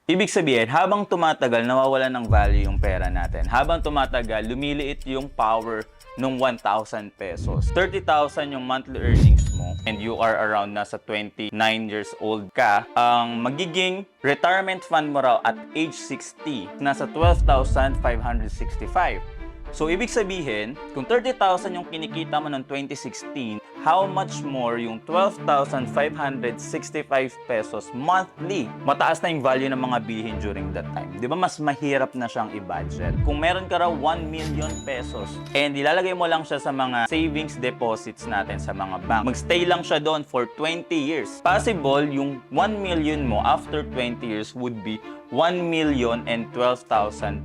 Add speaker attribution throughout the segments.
Speaker 1: Ibig sabihin, habang tumatagal, nawawalan ng value yung pera natin. Habang tumatagal, lumiliit yung power nung 1,000 pesos. 30,000 yung monthly earnings mo and you are around nasa 29 years old ka, ang magiging retirement fund mo raw at age 60, nasa 12,565. So, ibig sabihin, kung 30,000 yung kinikita mo noong 2016, how much more yung 12,565 pesos monthly? Mataas na yung value ng mga bilihin during that time. Di ba mas mahirap na siyang i-budget? Kung meron ka raw 1 million pesos and ilalagay mo lang siya sa mga savings deposits natin sa mga bank, magstay lang siya doon for 20 years. Possible, yung 1 million mo after 20 years would be 1,012,000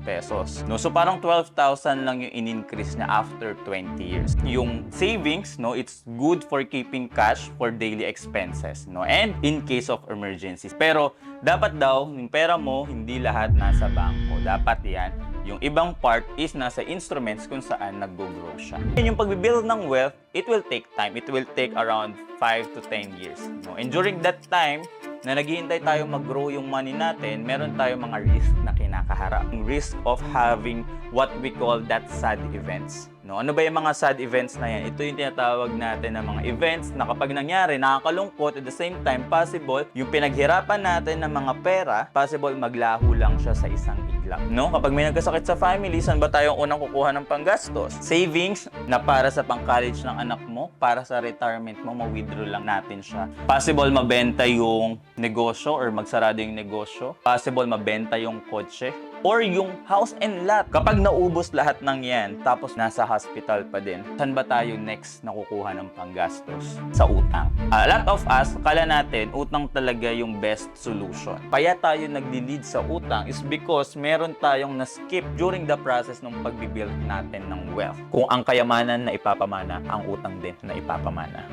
Speaker 1: pesos. No? So parang 12,000 lang yung in-increase niya after 20 years. Yung savings, no, it's good for keeping cash for daily expenses, no, and in case of emergencies. Pero dapat daw yung pera mo hindi lahat nasa bangko. Dapat yan. Yung ibang part is nasa instruments kung saan nag-grow siya. Yung pag-build ng wealth, it will take time. It will take around 5 to 10 years. No? And during that time, na naghihintay tayo mag-grow yung money natin, meron tayong mga risk na kinakaharap. Yung risk of having what we call that sad events. No? Ano ba yung mga sad events na yan? Ito yung tinatawag natin na mga events na kapag nangyari, nakakalungkot, at the same time, possible, yung pinaghirapan natin ng mga pera, possible maglaho lang siya sa isang iglap. No? Kapag may nagkasakit sa family, saan ba tayong unang kukuha ng panggastos? Savings na para sa pang-college ng anak mo, para sa retirement mo, ma-withdraw lang natin siya. Possible mabenta yung negosyo or magsarado yung negosyo. Possible mabenta yung kotse or yung house and lot. Kapag naubos lahat ng yan, tapos nasa hospital pa din, saan ba tayo next na kukuha ng panggastos? Sa utang. A lot of us, kala natin, utang talaga yung best solution. Kaya tayo nagli-lead sa utang is because meron tayong na-skip during the process ng pag-build natin ng wealth. Kung ang kayamanan na ipapamana, ang utang din na ipapamana.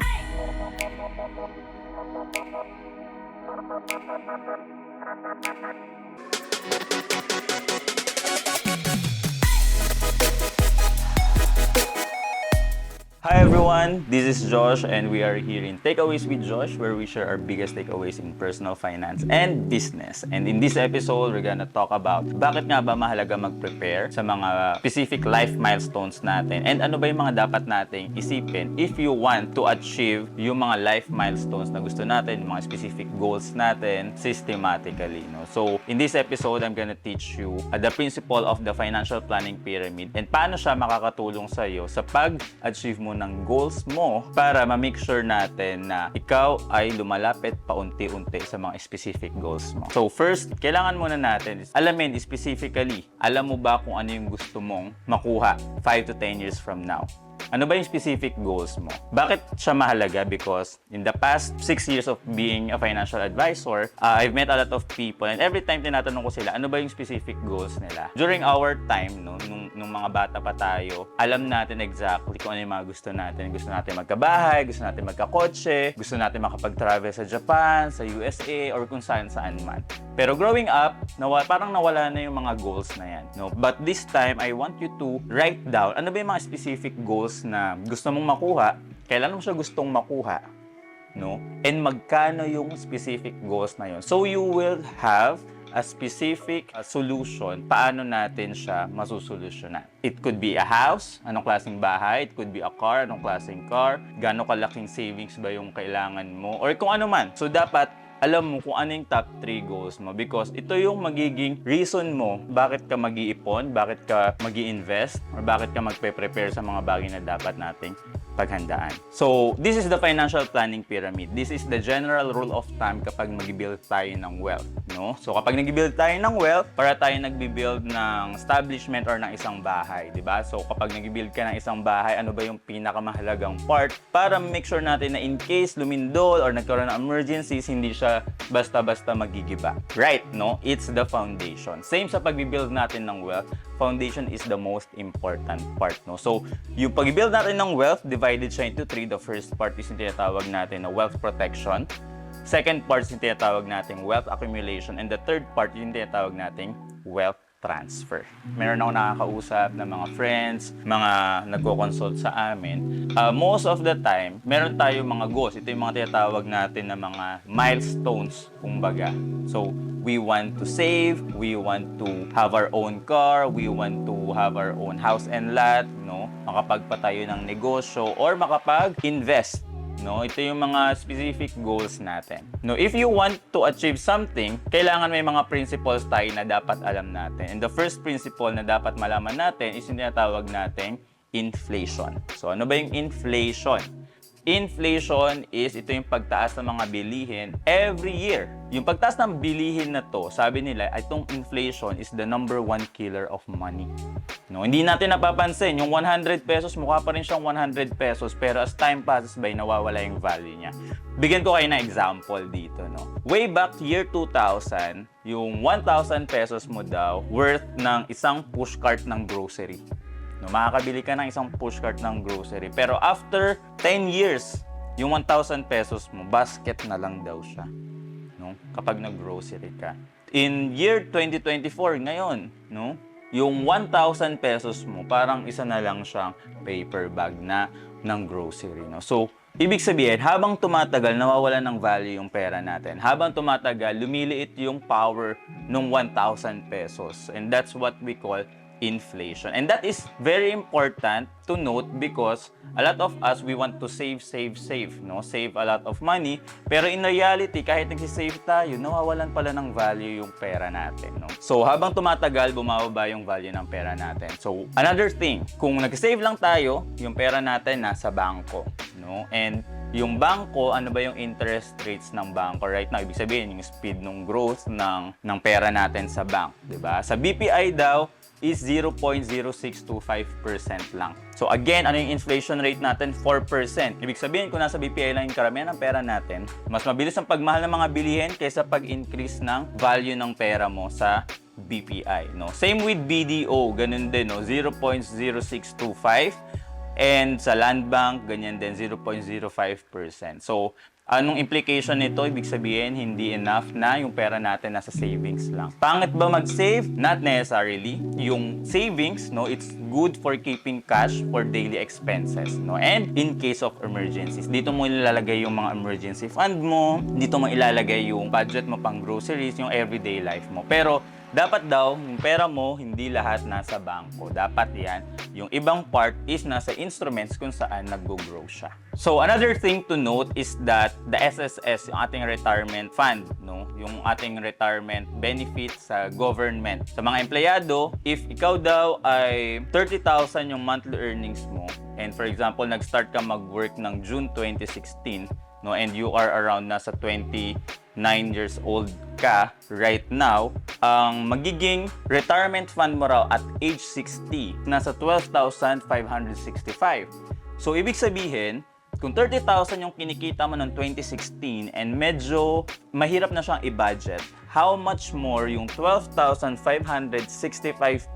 Speaker 1: Hi everyone, this is Josh and we are here in Takeaways with Josh, where we share our biggest takeaways in personal finance and business. And in this episode, we're gonna talk about bakit nga ba mahalaga mag-prepare sa mga specific life milestones natin and ano ba yung mga dapat nating isipin if you want to achieve yung mga life milestones na gusto natin, yung mga specific goals natin systematically. No? So, in this episode, I'm gonna teach you the principle of the financial planning pyramid and paano siya makakatulong sa iyo sa pag-achieve mo ng goals mo para ma-make sure natin na ikaw ay lumalapit paunti-unti sa mga specific goals mo. So first, kailangan muna natin alamin specifically, alam mo ba kung ano yung gusto mong makuha 5 to 10 years from now? Ano ba yung specific goals mo? Bakit siya mahalaga? Because in the past 6 years of being a financial advisor, I've met a lot of people and every time tinatanong ko sila, ano ba yung specific goals nila? During our time, no, nung mga bata pa tayo, alam natin exactly kung ano yung mga gusto natin. Gusto natin magkabahay, gusto natin magkakotse, gusto natin makapag-travel sa Japan, sa USA, or kung saan-saan man. Pero growing up, parang nawala na yung mga goals na yan. No? But this time, I want you to write down ano ba yung mga specific goals na gusto mong makuha, kailan mo siya gustong makuha, no? And magkano yung specific goals na yun. So you will have a specific solution paano natin siya masusolusyonan. It could be a house, anong klaseng bahay. It could be a car, anong klaseng car. Gaano kalaking savings ba yung kailangan mo? Or kung ano man. So dapat alam mo kung ano yung top 3 goals mo because ito yung magiging reason mo bakit ka mag-iipon, bakit ka mag-i-invest, or bakit ka magpe-prepare sa mga bagay na dapat nating paghandaan. So, this is the financial planning pyramid. This is the general rule of thumb kapag mag-build tayo ng wealth, no? So, kapag nag-build tayo ng wealth, para tayo nag-build ng establishment or ng isang bahay, di ba? So, kapag nag-build ka ng isang bahay, ano ba yung pinakamahalagang part para make sure natin na in case lumindol or nagkaroon ng emergencies, hindi siya basta-basta magigiba. Right, no? It's the foundation. Same sa pag-build natin ng wealth, foundation is the most important part, no? So, yung pag-build natin ng wealth, divided siya into 3. The first part is yung tinatawag natin na wealth protection. Second part is yung tinatawag natin wealth accumulation. And the third part yung tinatawag natin wealth transfer. Meron ako nakakausap na mga friends, mga nagko-consult sa amin. Most of the time, meron tayo mga goals. Ito yung mga tinatawag natin na mga milestones, kumbaga. So, we want to save, we want to have our own car, we want to have our own house and lot, no? Makapagpatayo ng negosyo or makapag-invest. No, ito yung mga specific goals natin. No, if you want to achieve something, kailangan may mga principles tayo na dapat alam natin. And the first principle na dapat malaman natin is yung tinatawag natin inflation. So, ano ba yung inflation? Inflation is ito yung pagtaas ng mga bilihin every year. Yung pagtaas ng bilihin na to, sabi nila, itong inflation is the number one killer of money. No, hindi natin napapansin, yung 100 pesos, mukha pa rin siyang 100 pesos, pero as time passes by, nawawala yung value niya. Bigyan ko kayo na example dito, no? Way back year 2000, yung 1,000 pesos mo daw, worth ng isang pushcart ng grocery. No, makakabili ka ng isang pushcart ng grocery. Pero after 10 years, yung 1,000 pesos mo, basket na lang daw siya. No? Kapag nag-grocery ka. In year 2024, ngayon, no? Yung 1,000 pesos mo, parang isa na lang siyang paper bag na ng grocery. No? So, ibig sabihin, habang tumatagal, nawawala ng value yung pera natin. Habang tumatagal, lumiliit yung power ng 1,000 pesos. And that's what we call inflation. And that is very important to note because a lot of us, we want to save, no? Save a lot of money. Pero in reality, kahit nagsisave tayo, nawawalan pala ng value yung pera natin, no? So, habang tumatagal, bumababa yung value ng pera natin. So, another thing, kung nagsisave lang tayo, yung pera natin nasa bangko, no? And yung bangko, ano ba yung interest rates ng bangko right now? Ibig sabihin, yung speed ng growth ng pera natin sa bank, di ba? Sa BPI daw, is 0.0625% lang. So again, ano yung inflation rate natin? 4%. Ibig sabihin, kung nasa BPI lang yung karamihan ng pera natin, mas mabilis ang pagmahal ng mga bilihin kaysa pag-increase ng value ng pera mo sa BPI. No? Same with BDO, ganun din, no? 0.0625. And sa Land Bank, ganyan din, 0.05%. So, anong implication nito? Ibig sabihin, hindi enough na yung pera natin nasa savings lang. Pangit ba mag-save? Not necessarily. Yung savings, no, it's good for keeping cash for daily expenses, no? And in case of emergencies, dito mo ilalagay yung mga emergency fund mo, dito mo ilalagay yung budget mo pang groceries, yung everyday life mo. Pero dapat daw, yung pera mo, hindi lahat nasa bangko. Dapat yan, yung ibang part is nasa instruments kung saan nag-grow siya. So, another thing to note is that the SSS, yung ating retirement fund, no? Yung ating retirement benefit sa government. Sa mga empleyado, if ikaw daw ay 30,000 yung monthly earnings mo, and for example, nag-start ka mag-work ng June 2016, no, and you are around nasa 29 years old ka right now, ang magiging retirement fund mo raw at age 60, nasa 12,565. So, ibig sabihin, kung 30,000 yung kinikita mo ng 2016 and medyo mahirap na siyang i-budget, how much more yung 12,565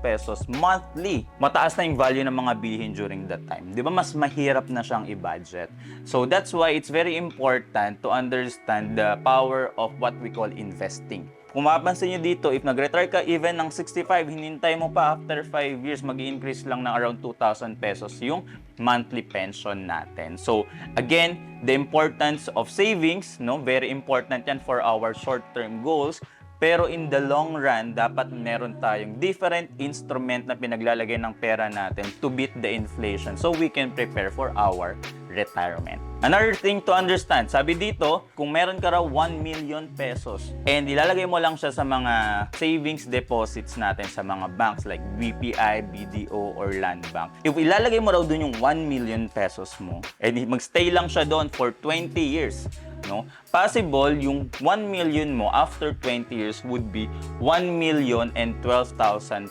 Speaker 1: pesos monthly? Mataas na yung value ng mga bilihin during that time. Di ba mas mahirap na siyang i-budget? So that's why it's very important to understand the power of what we call investing. Kung mapapansin nyo dito, if nag-retire ka even ng 65, hinintay mo pa after 5 years, mag-i-increase lang ng around 2,000 pesos yung monthly pension natin. So, again, the importance of savings, no? Very important yan for our short-term goals. Pero in the long run, dapat meron tayong different instrument na pinaglalagay ng pera natin to beat the inflation so we can prepare for our retirement. Another thing to understand, sabi dito, kung meron ka raw 1 million pesos and ilalagay mo lang siya sa mga savings deposits natin sa mga banks like BPI, BDO, or Land Bank. If ilalagay mo raw dun yung 1 million pesos mo and magstay lang siya doon for 20 years, no? Possible yung 1 million mo after 20 years would be 1,012,000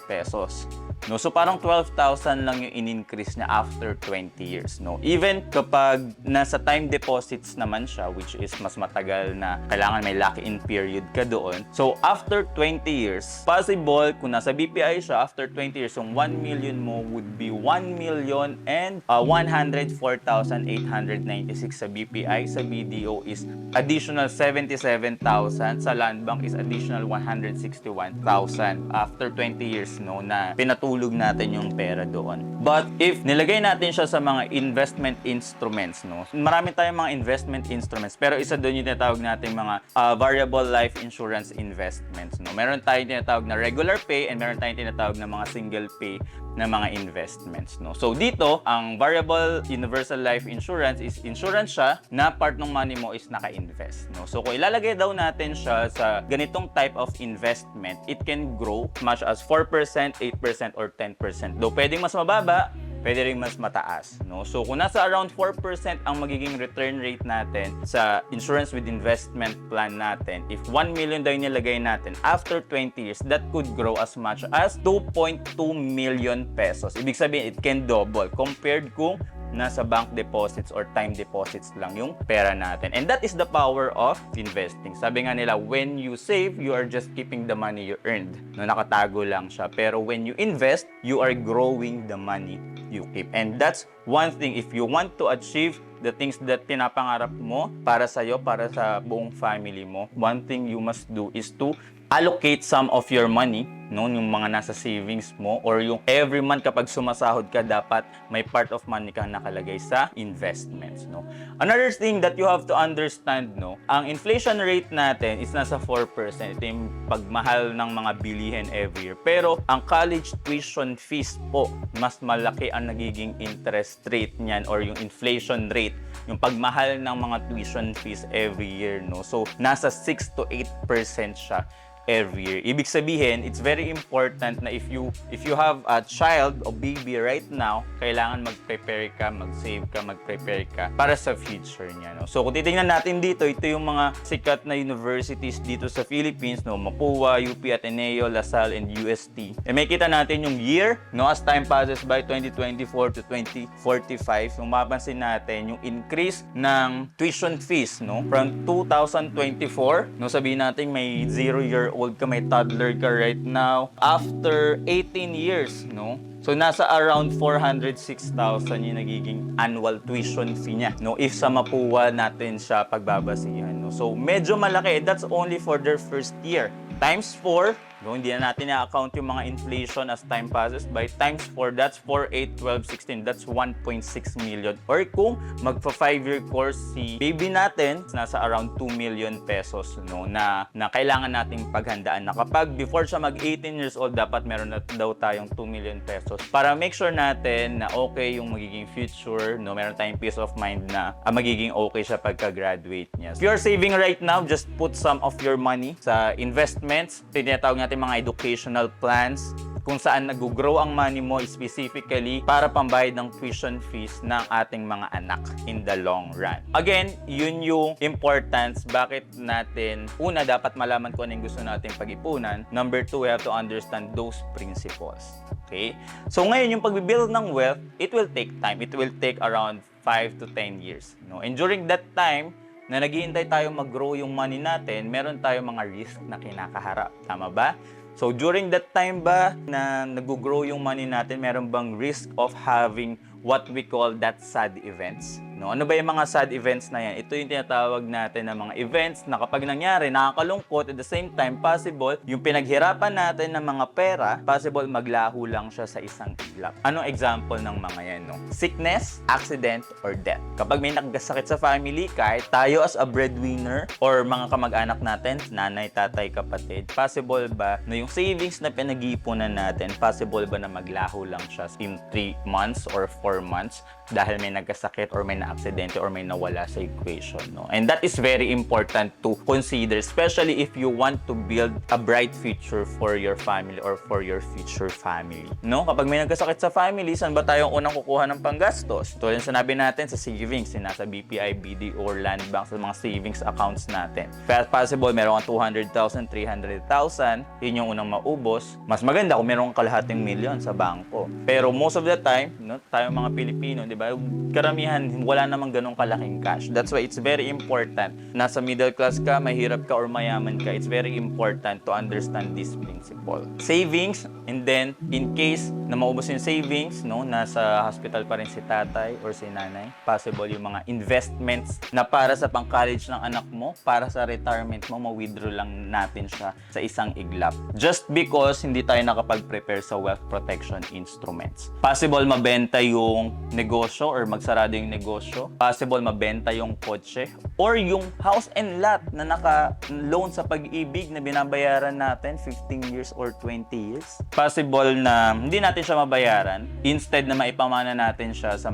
Speaker 1: pesos. no? So parang 12,000 lang yung in-increase niya after 20 years, no? Even kapag nasa time deposits naman siya, which is mas matagal na kailangan may lock-in period ka doon. So after 20 years, possible kung nasa BPI siya, after 20 years, yung 1 million mo would be 1,104,896 sa BPI. Sa BDO is additional 77,000. Sa Land Bank is additional 161,000 after 20 years, no, na pinatulog natin yung pera doon. But if nilagay natin siya sa mga investment instruments, no, marami tayong mga investment instruments, pero isa doon yung tinatawag natin mga variable life insurance investments, no. Meron tayong tinatawag na regular pay and meron tayong tinatawag na mga single pay na mga investments, no. So dito, ang variable universal life insurance is insurance siya na part ng money mo is naka-invest, no. So kung ilalagay daw natin siya sa ganitong type of investment, it can grow as much as 4%, 8%, or 10%. Though pwedeng mas mababa, pwede rin mas mataas, no? So kung nasa around 4% ang magiging return rate natin sa insurance with investment plan natin, if 1 million daw yung nilagay natin, after 20 years, that could grow as much as 2.2 million pesos. Ibig sabihin, it can double compared kung nasa bank deposits or time deposits lang yung pera natin. And that is the power of investing. Sabi nga nila, when you save, you are just keeping the money you earned. No, nakatago lang siya. Pero when you invest, you are growing the money you keep. And that's one thing, if you want to achieve the things that pinapangarap mo para sa'yo, para sa buong family mo, one thing you must do is to allocate some of your money, no, yung mga nasa savings mo, or yung every month kapag sumasahod ka, dapat may part of money kang nakalagay sa investments, no. Another thing that you have to understand, no, ang inflation rate natin is nasa 4%. Ito yung pagmahal ng mga bilihin every year. Pero ang college tuition fees po, mas malaki ang nagiging interest rate niyan, or yung inflation rate, yung pagmahal ng mga tuition fees every year, no. So nasa 6 to 8% siya every year. Ibig sabihin, it's very important na if you have a child o baby right now, kailangan mag-prepare ka, mag-save ka, mag-prepare ka para sa future niya, no? So kung titingnan natin dito, ito yung mga sikat na universities dito sa Philippines, no, Mapua, UP Ateneo, LaSalle, and UST. E may kita natin yung year, no, as time passes by 2024 to 2045, yung mapansin natin yung increase ng tuition fees, no, from 2024, no, sabihin natin may 0-year-old ka, may toddler ka right now, after 18 years, no? So nasa around 406,000 yung nagiging annual tuition fee niya, no, if sa Mapua natin siya pagbabasihan, no. So medyo malaki. That's only for their first year. Times 4, no, hindi na natin na-account yung mga inflation as time passes by. Times 4, that's 4, 8, 12, 16. That's 1.6 million. Or kung magpa 5-year course si baby natin, nasa around 2 million pesos, no, na kailangan nating paghandaan. Na kapag before siya mag 18 years old, dapat meron na daw tayong 2 million pesos para make sure natin na okay yung magiging future, no, meron tayong peace of mind na magiging okay siya pagka-graduate niya. If you're saving right now, just put some of your money sa investments. Tinatawag natin mga educational plans, kung saan nag-grow ang money mo specifically para pambayad ng tuition fees ng ating mga anak in the long run. Again, yun yung importance bakit natin, una, dapat malaman kung ano yung gusto natin pag-ipunan. Number 2, we have to understand those principles. Okay? So ngayon, yung pag-build ng wealth, it will take time. It will take around 5 to 10 years. No? And during that time, na naghihintay tayo mag-grow yung money natin, meron tayong mga risk na kinakaharap. Tama ba? So during that time ba na nag-grow yung money natin, meron bang risk of having what we call that sad events? No? Ano ba yung mga sad events na yan? Ito yung tinatawag natin na mga events na kapag nangyari, nakakalungkot, at the same time, possible, yung pinaghirapan natin ng mga pera, possible maglaho lang siya sa isang iglap. Anong example ng mga yan? No? Sickness, accident, or death. Kapag may nagkasakit sa family, kahit tayo as a breadwinner or mga kamag-anak natin, nanay, tatay, kapatid, possible ba na yung savings na pinag-iipunan natin, possible ba na maglaho lang siya in 3 months or 4 months dahil may nagkasakit or may na aksidente or may nawala sa equation, no? And that is very important to consider, especially if you want to build a bright future for your family or for your future family, no? Kapag may nagkasakit sa family, saan ba tayong unang kukuha ng panggastos? Tulad ng sinabi natin sa savings, nasa BPI, BDO, or Land Bank, sa mga savings accounts natin. Kaya possible, meron kang 200,000, 300,000, yun yung unang maubos. Mas maganda kung meron kang kalahating milyon sa bangko. Pero most of the time, no, tayong mga Pilipino, di ba, karamihan, wala namang ganong kalaking cash. That's why it's very important. Nasa middle class ka, mahirap ka, or mayaman ka, it's very important to understand this principle. Savings, and then, in case na maubos yung savings, no, nasa hospital pa rin si tatay or si nanay, possible yung mga investments na para sa pang-college ng anak mo, para sa retirement mo, ma-withdraw lang natin siya sa isang iglap. Just because hindi tayo nakapag-prepare sa wealth protection instruments. Possible mabenta yung negosyo or magsarado yung negosyo. Possible mabenta yung kotse or yung house and lot na naka-loan sa Pag-ibig na binabayaran natin 15 years or 20 years. Possible na hindi natin siya mabayaran. Instead na maipamana natin siya sa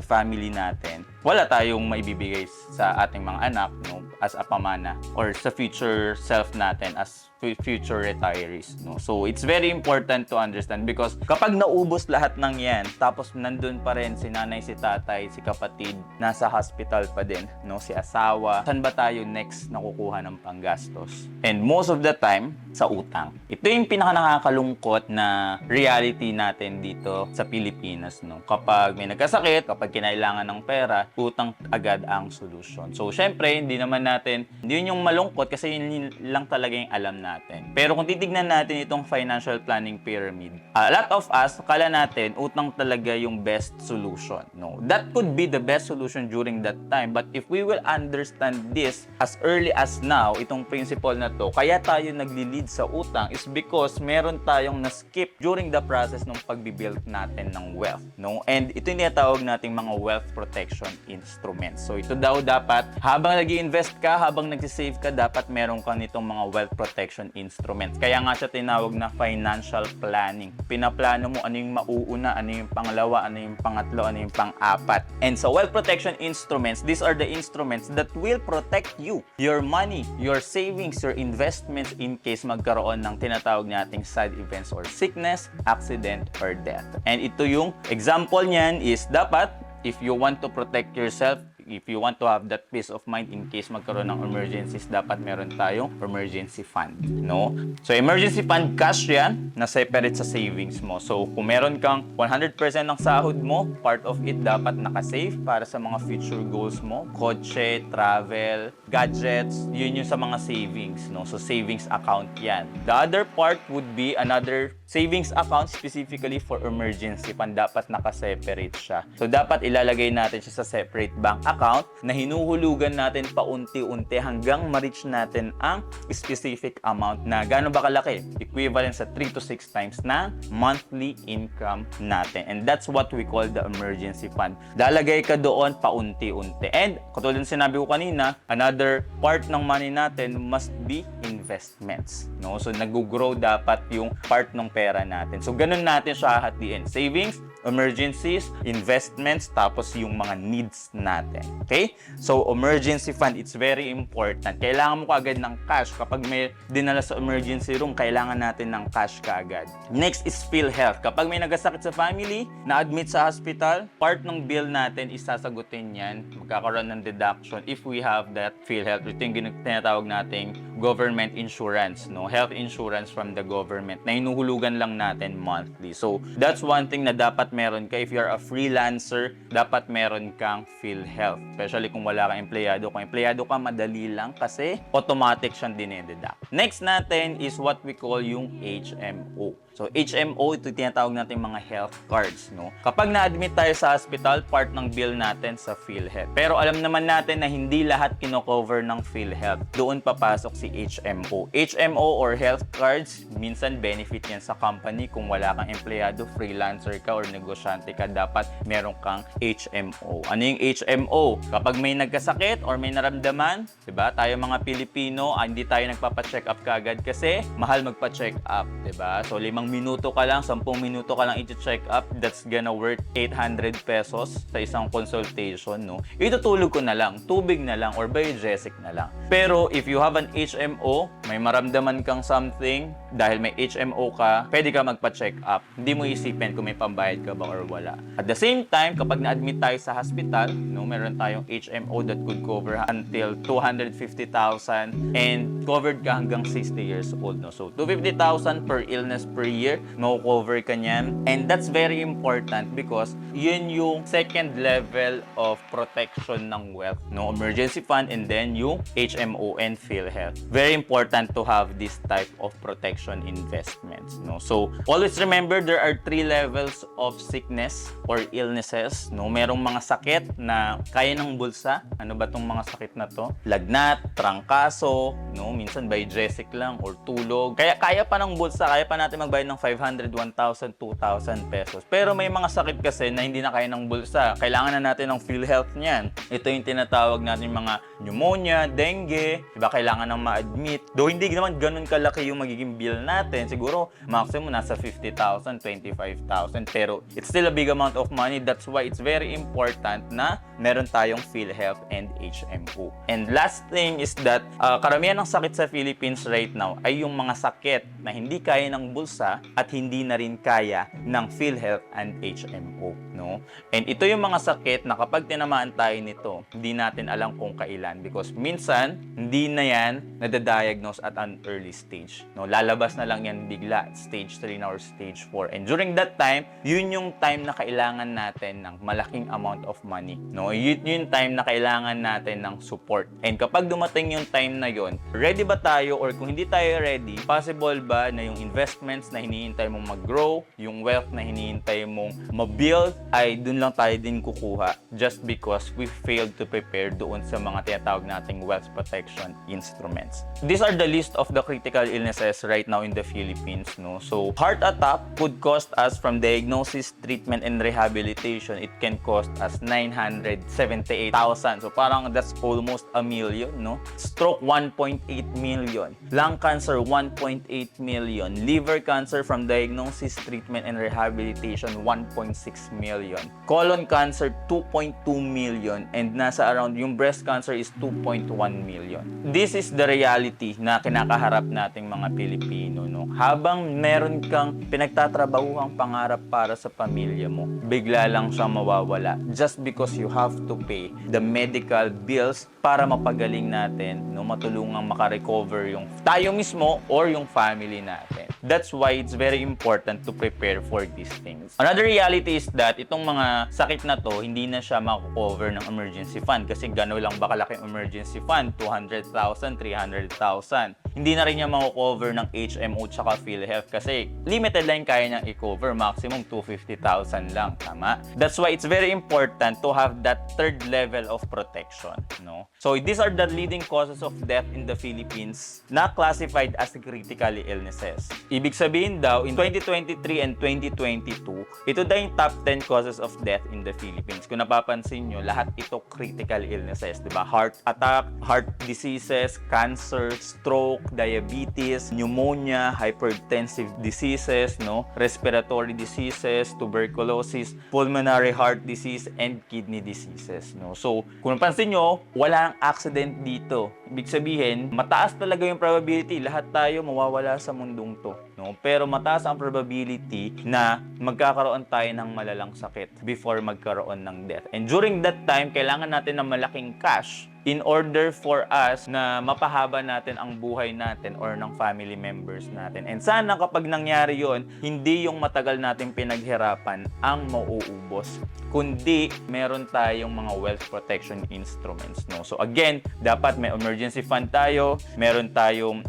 Speaker 1: family natin, wala tayong maibibigay sa ating mga anak, no, as a pamana or sa future self natin as future retirees, no. So it's very important to understand because kapag naubos lahat ng yan, tapos nandun pa rin si nanay, si tatay, si kapatid, nasa hospital pa din, no, si asawa, saan ba tayo next na kukuha ng panggastos? And most of the time, sa utang. Ito yung pinaka nakakalungkot na reality natin dito sa Pilipinas, no. Kapag may nagkasakit, kapag kinailangan ng pera, utang agad ang solution. So syempre, hindi yun yung malungkot kasi yun lang talaga yung alam natin. Pero kung titignan natin itong financial planning pyramid, a lot of us, kala natin, utang talaga yung best solution. No, that could be the best solution during that time. But if we will understand this as early as now, itong principle na to, kaya tayo nagli-lead sa utang is because meron tayong na-skip during the process ng pagbibuild natin ng wealth. No? And ito yung tinatawag nating mga wealth protection instruments. So ito daw dapat, habang nag-i-invest ka, habang nag-save ka, dapat meron ka nitong mga wealth protection instruments. Kaya nga siya tinawag na financial planning. Pinaplano mo ano yung mauuna, ano yung pangalawa, ano yung pangatlo, ano yung pang-apat. And sa wealth protection instruments, these are the instruments that will protect you, your money, your savings, your investments in case magkaroon ng tinatawag nating side events or sickness, accident, or death. And ito yung example niyan is dapat if you want to protect yourself, if you want to have that peace of mind in case magkaroon ng emergencies, dapat meron tayong emergency fund, no? So, emergency fund, cash yan, na separate sa savings mo. So, kung meron kang 100% ng sahod mo, part of it dapat nakasave para sa mga future goals mo. Kotse, travel, gadgets, yun yung sa mga savings, no? So, savings account yan. The other part would be another savings account specifically for emergency fund. Dapat nakaseparate siya. So, dapat ilalagay natin siya sa separate bank account na hinuhulugan natin paunti-unti hanggang ma-reach natin ang specific amount na gaano ba kalaki? Equivalent sa 3 to 6 times na monthly income natin. And that's what we call the emergency fund. Dalagay ka doon paunti-unti. And katulad ng sinabi ko kanina, another part ng money natin must be investments. No? So nag-grow dapat yung part ng pera natin. So ganun natin siya hahatiin. Savings, emergencies, investments, tapos yung mga needs natin. Okay? So, emergency fund, it's very important. Kailangan mo kaagad ng cash. Kapag may dinala sa emergency room, kailangan natin ng cash kaagad. Next is PhilHealth. Kapag may nagkasakit sa family, na-admit sa hospital, part ng bill natin is sasagutin yan. Magkakaroon ng deduction if we have that PhilHealth. Ito yung tinatawag nating government insurance, no? Health insurance from the government na hinuhulugan lang natin monthly. So, that's one thing na dapat meron ka. If you're a freelancer, dapat meron kang PhilHealth. Especially kung wala kang empleyado. Kung empleyado ka, madali lang kasi automatic siyang dinededuct. Next natin is what we call yung HMO. So, HMO, ito tinatawag natin mga health cards, no? Kapag na-admit tayo sa hospital, part ng bill natin sa PhilHealth. Pero alam naman natin na hindi lahat kino-cover ng PhilHealth. Doon papasok si HMO. HMO or health cards, minsan benefit yan sa company. Kung wala kang empleyado, freelancer ka or negosyante ka, dapat meron kang HMO. Ano yung HMO? So, kapag may nagkasakit or may naramdaman, 'di ba? Tayo mga Pilipino, hindi tayo nagpapa-check up kaagad kasi mahal magpa-check up, 'di ba? So, 5 minuto ka lang, 10 minuto ka lang i-check up, that's gonna worth 800 pesos sa isang consultation, no? Itutulog ko na lang, tubig na lang or biogesic na lang. Pero if you have an HMO, may maramdaman kang something, dahil may HMO ka, pwede ka magpa-check up. Hindi mo isipin kung may pambayad ka ba or wala. At the same time, kapag na-admit tayo sa hospital, no, meron tayong HMO that could cover until 250,000 and covered ka hanggang 60 years old, no. So 250,000 per illness per year, no-cover ka niyan. And that's very important because yun yung second level of protection ng wealth, no, emergency fund and then yung HMO and PhilHealth. Very important to have this type of protection investments, no. So always remember there are 3 levels of sickness or illnesses, no. Merong mga sakit na kaya ng bulsa. Ano ba tong mga sakit na to? Lagnat, trangkaso, no, minsan biogesic lang or tulog. Kaya pa ng bulsa, kaya pa natin magbayad ng 500, 1,000, 2,000 pesos. Pero may mga sakit kasi na hindi na kaya ng bulsa. Kailangan na natin ng PhilHealth niyan. Ito yung tinatawag natin mga pneumonia, dengue, diba, kailangan ng ma-admit. Though hindi naman ganun kalaki yung magiging bill natin. Siguro maximum nasa 50,000, 25,000. Pero it's still a big amount of money. That's why it's very important na meron tayong PhilHealth and HMO. And last thing is that karamihan ng sakit sa Philippines right now ay yung mga sakit na hindi kaya ng bulsa at hindi na rin kaya ng PhilHealth and HMO, no? And ito yung mga sakit na kapag tinamaan tayo nito, hindi natin alam kung kailan because minsan hindi na yan nadadiagnose at an early stage, no? Lalabas na lang yan bigla, stage 3 na or stage 4. And during that time, yun yung time na kailangan natin ng malaking amount of money, no? Yun yung time na kailangan natin ng support. And kapag dumating yung time na yun, ready ba tayo or kung hindi tayo ready, possible ba na yung investments na hinihintay mong mag-grow, yung wealth na hinihintay mong ma-build, ay dun lang tayo din kukuha just because we failed to prepare doon sa mga tinatawag nating wealth protection instruments. These are the list of the critical illnesses right now in the Philippines, no? So, heart attack could cost us from diagnosis, treatment, and rehabilitation, it can cost us 978,000. So, parang that's almost a million, no? Stroke, 1.8 million. Lung cancer, 1.8 million. Liver cancer from diagnosis, treatment, and rehabilitation, 1.6 million. Colon cancer, 2.2 million. And nasa around, yung breast cancer is 2.1 million. This is the reality na kinakaharap nating mga Pilipino, no? Habang meron kang pinagtatrabahuang pangarap para sa pamilya mo, bigla lang siya mawawala just because you have to pay the medical bills para mapagaling natin, no, matulungang makarecover yung tayo mismo or yung family natin. That's why it's very important to prepare for these things. Another reality is that itong mga sakit na to, hindi na siya mako-cover ng emergency fund kasi gano'n lang ba kalaki emergency fund? 200,000, 300,000. Hindi na rin niya mako-cover ng HMO tsaka PhilHealth kasi limited lang kaya niyang i-cover, maximum 250,000 lang, tama? That's why it's very important to have that third level of protection, no? So these are the leading causes of death in the Philippines na classified as critical illnesses. Ibig sabihin daw, in 2023 and 2022, ito daw yung top 10 causes of death in the Philippines. Kung napapansin nyo, lahat ito critical illnesses, di ba? Heart attack, heart diseases, cancer, stroke, diabetes, pneumonia, hypertensive diseases, no? Respiratory diseases, tuberculosis, pulmonary heart disease, and kidney diseases, no? So, kung napansin nyo, walang accident dito. Ibig sabihin, mataas talaga yung probability, lahat tayo mawawala sa mundong to, no? Pero mataas ang probability na magkakaroon tayo ng malalang sakit before magkaroon ng death. And during that time, kailangan natin ng malaking cash in order for us na mapahaba natin ang buhay natin or ng family members natin. And sana kapag nangyari yon, hindi yung matagal natin pinaghirapan ang mauubos, kundi meron tayong mga wealth protection instruments, no? So again, dapat may emergency fund tayo, meron tayong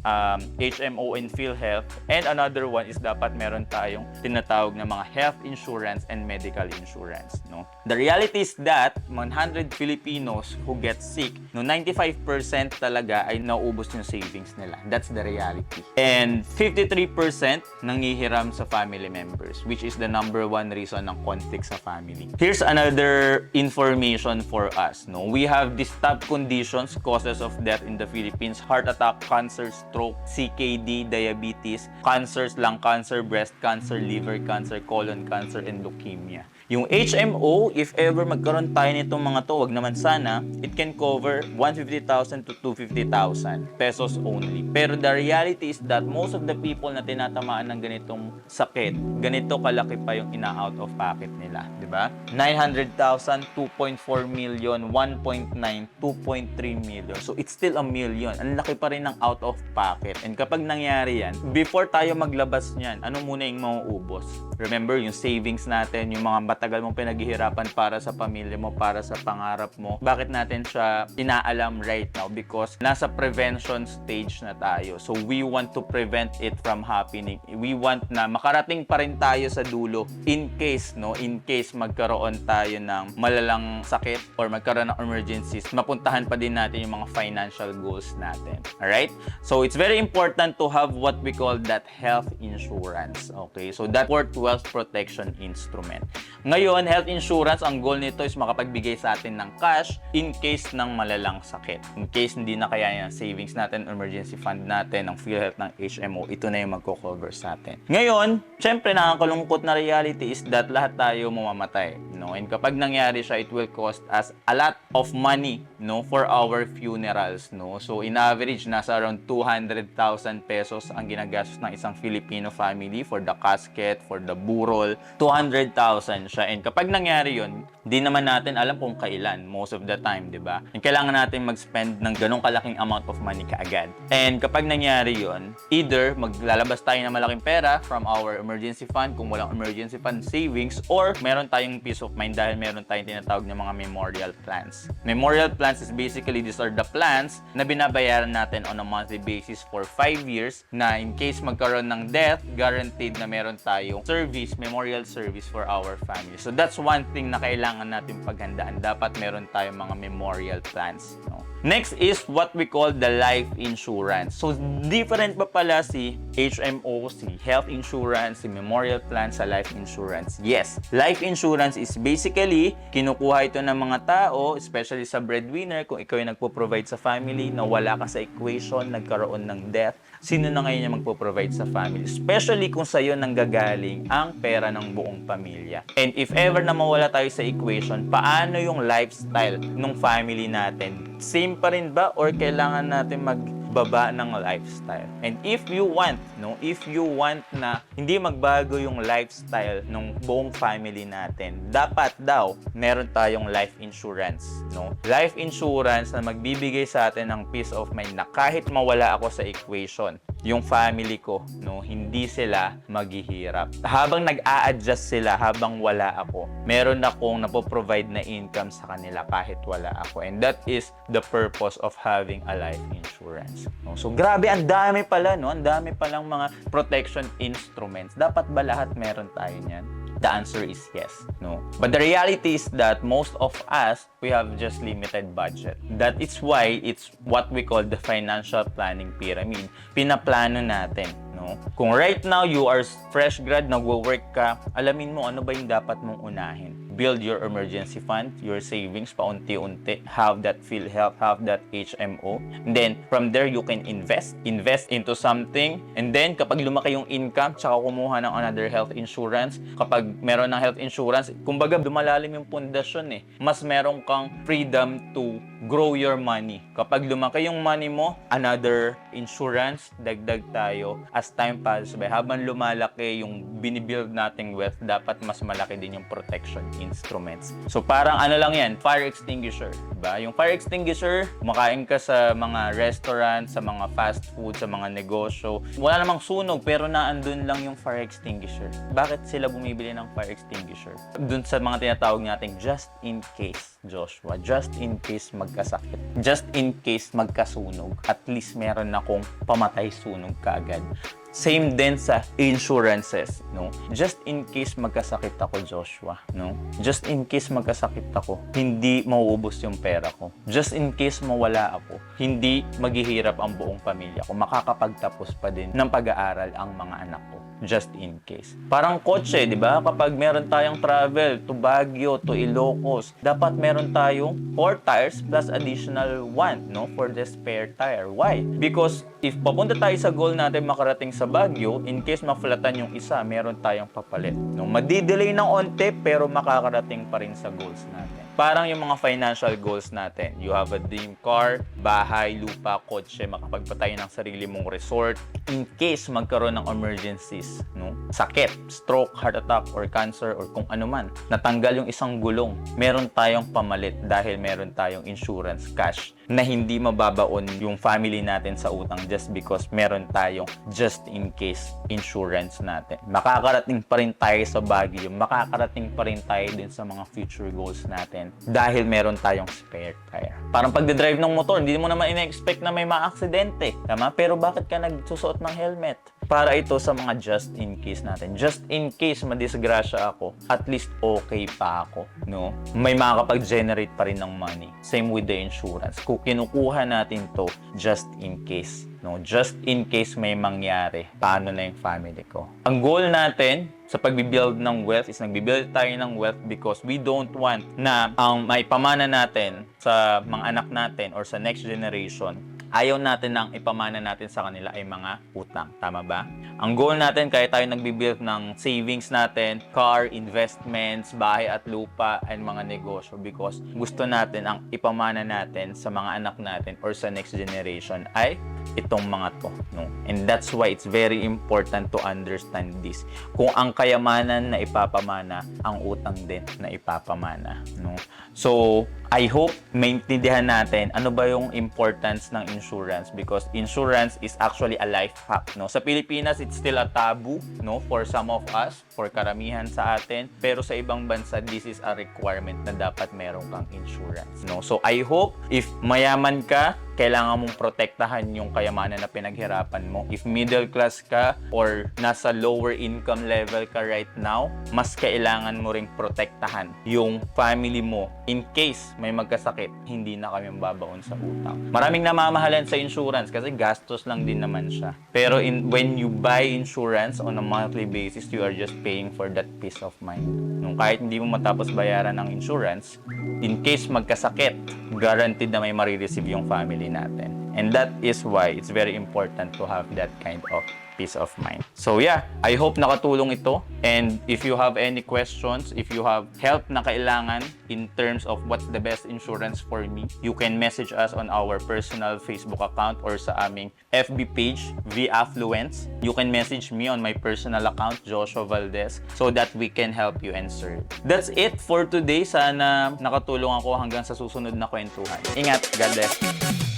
Speaker 1: HMO and PhilHealth, and another one is dapat meron tayong tinatawag na mga health insurance and medical insurance, no? The reality is that 100 Filipinos who get sick no, 95% talaga ay nauubos yung savings nila. That's the reality. And 53% nanghihiram sa family members, which is the number one reason ng conflict sa family. Here's another information for us. No, we have these top conditions, causes of death in the Philippines: heart attack, cancer, stroke, CKD, diabetes, cancers, lung cancer, breast cancer, liver cancer, colon cancer, and leukemia. Yung HMO, if ever magkaroon tayo nitong mga to, wag naman sana, it can cover 150,000 to 250,000 pesos only. Pero the reality is that most of the people na tinatamaan ng ganitong sakit, ganito kalaki pa yung ina-out of pocket nila, di ba? 900,000, 2.4 million, 1.9, 2.3 million. So it's still a million. Ang laki pa rin ng out of pocket. And kapag nangyari yan, before tayo maglabas niyan, ano muna yung mauubos? Remember, yung savings natin, yung mga matagal mong pinaghihirapan para sa pamilya mo, para sa pangarap mo. Bakit natin siya inaalam right now? Because nasa prevention stage na tayo. So we want to prevent it from happening. We want na makarating pa rin tayo sa dulo in case, no, in case magkaroon tayo ng malalang sakit or magkaroon ng emergencies, mapuntahan pa din natin yung mga financial goals natin. Alright? So it's very important to have what we call that health insurance. Okay? So that worth wealth protection instrument. Ngayon, health insurance, ang goal nito is makapagbigay sa atin ng cash in case ng malalang sakit. In case hindi na kaya yung savings natin, emergency fund natin, ng PhilHealth, ng HMO, ito na yung magko-cover sa atin. Ngayon, syempre, nakakalungkot na reality is that lahat tayo mamamatay. No? And kapag nangyari siya, it will cost us a lot of money, no, for our funerals. No? So, in average, nasa around 200,000 pesos ang ginagastos ng isang Filipino family for the casket, for the burol. 200,000 siya. And kapag nangyari yun, di naman natin alam kung kailan, most of the time, di ba? And kailangan natin mag-spend ng ganong kalaking amount of money kaagad. And kapag nangyari yun, either maglalabas tayo ng malaking pera from our emergency fund kung walang emergency fund savings, or meron tayong peace of mind dahil meron tayong tinatawag na mga memorial plans. Memorial plans is basically, these are the plans na binabayaran natin on a monthly basis for 5 years na in case magkaroon ng death, guaranteed na meron tayong service, memorial service for our family. So that's one thing na kailangan natin paghandaan. Dapat meron tayong mga memorial plans. No? Next is what we call the life insurance. So different ba pala si HMO, si health insurance, si memorial plan sa life insurance? Yes. Life insurance is basically, kinukuha ito ng mga tao, especially sa breadwinner, kung ikaw yung nagpo-provide sa family, na wala ka sa equation, nagkaroon ng death, sino na ngayon yung magpo-provide sa family? Especially kung sa'yo nanggagaling ang pera ng buong pamilya. And if ever na mawala tayo sa equation, paano yung lifestyle ng family natin? Same pa rin ba or kailangan natin magbaba ng lifestyle? And if you want na hindi magbago yung lifestyle ng buong family natin, dapat daw meron tayong life insurance, no? Life insurance na magbibigay sa atin ng peace of mind na kahit mawala ako sa equation, yung family ko, no, hindi sila maghihirap. Habang nag-a-adjust sila, habang wala ako, meron akong napoprovide na income sa kanila kahit wala ako. And that is the purpose of having a life insurance. No? So grabe, ang dami pala, no? Ang dami palang mga protection instruments. Dapat ba lahat meron tayo niyan? The answer is yes, no. But the reality is that most of us, we have just limited budget. That is why it's what we call the financial planning pyramid. Pinaplano natin, no. Kung right now you are fresh grad, nagwo-work ka, alamin mo ano ba yung dapat mong unahin. Build your emergency fund, your savings paunti-unti, have that PhilHealth, have that HMO. And then from there you can invest into something. And then kapag lumaki yung income, tsaka kumuha ng another health insurance. Kapag meron ng health insurance, kumbaga lumalalim yung pundasyon eh. Mas meron kang freedom to grow your money. Kapag lumaki yung money mo, another insurance, dagdag tayo. As time passes by, habang lumalaki yung binibuild nating wealth, dapat mas malaki din yung protection instruments. So parang ano lang yan, fire extinguisher, diba? Yung fire extinguisher, kumakain ka sa mga restaurant, sa mga fast food, sa mga negosyo, wala namang sunog pero naandun lang yung fire extinguisher. Bakit sila bumibili ng fire extinguisher? Dun sa mga tinatawag nating just in case, Joshua, just in case magkasakit, just in case magkasunog, at least meron akong pamatay sunog kaagad. Same din sa insurances, no? Just in case magkasakit ako, Joshua, no? Just in case magkasakit ako, hindi mauubos yung pera ko. Just in case mawala ako, hindi maghihirap ang buong pamilya ko. Makakapagtapos pa din ng pag-aaral ang mga anak ko. Just in case. Parang kotse, di ba? Kapag meron tayong travel to Baguio, to Ilocos, dapat meron tayong 4 tires plus additional 1, no? For the spare tire. Why? Because if papunta tayo sa goal natin makarating sa Baguio, in case maflatan yung isa, meron tayong papalit. No? Madidelay ng onte, pero makakarating pa rin sa goals natin. Parang yung mga financial goals natin. You have a dream car, bahay, lupa, kotse, makapagpatay ng sarili mong resort. In case magkaroon ng emergencies, no? Sakit, stroke, heart attack, or cancer, or kung ano man, natanggal yung isang gulong, meron tayong pamalit dahil meron tayong insurance cash na hindi mababaon yung family natin sa utang just because meron tayong just in case insurance natin. Makakarating pa rin tayo sa Baguio, makakarating pa rin tayo din sa mga future goals natin dahil meron tayong spare tire. Parang pagdadrive ng motor, hindi mo naman ina-expect na may maaksidente, tama? Pero bakit ka nagsusuot ng helmet? Para ito sa mga just in case natin. Just in case madisgrasya ako, at least okay pa ako, no? May makakapag-generate pa rin ng money. Same with the insurance. Kung kinukuha natin to just in case, no? Just in case may mangyari, paano na yung family ko? Ang goal natin sa pagbibuild ng wealth is nagbibuild tayo ng wealth because we don't want na ang maipamana natin sa mga anak natin or sa next generation, ayaw natin nang ipamana natin sa kanila ay mga utang. Tama ba? Ang goal natin, kaya tayo nagbibuild ng savings natin, car, investments, bahay at lupa, and mga negosyo because gusto natin ang ipamana natin sa mga anak natin or sa next generation ay itong mga to. No? And that's why it's very important to understand this. Kung ang kayamanan na ipapamana, ang utang din na ipapamana. No? So, I hope maintindihan natin ano ba yung importance ng insurance because insurance is actually a life hack, no? Sa Pilipinas, it's still a taboo, no, for some of us, for karamihan sa atin, pero sa ibang bansa, this is a requirement na dapat meron kang insurance, no? So I hope if mayaman ka, kailangan mong protektahan yung kayamanan na pinaghirapan mo. If middle class ka or nasa lower income level ka right now, mas kailangan mo ring protektahan yung family mo in case may magkasakit, hindi na kami mababaon sa utang. Maraming namamahalan sa insurance kasi gastos lang din naman siya. Pero when you buy insurance on a monthly basis, you are just paying for that peace of mind. Nung kahit hindi mo matapos bayaran ng insurance, in case magkasakit, guaranteed na may marireceive yung family natin. And that is why it's very important to have that kind of peace of mind. So yeah, I hope nakatulong ito. And if you have any questions, if you have help na kailangan in terms of what's the best insurance for me, you can message us on our personal Facebook account or sa aming FB page, V-Affluence. You can message me on my personal account, Joshua Valdez, so that we can help you and serve. That's it for today. Sana nakatulong ako hanggang sa susunod na kwentuhan. Ingat, God bless.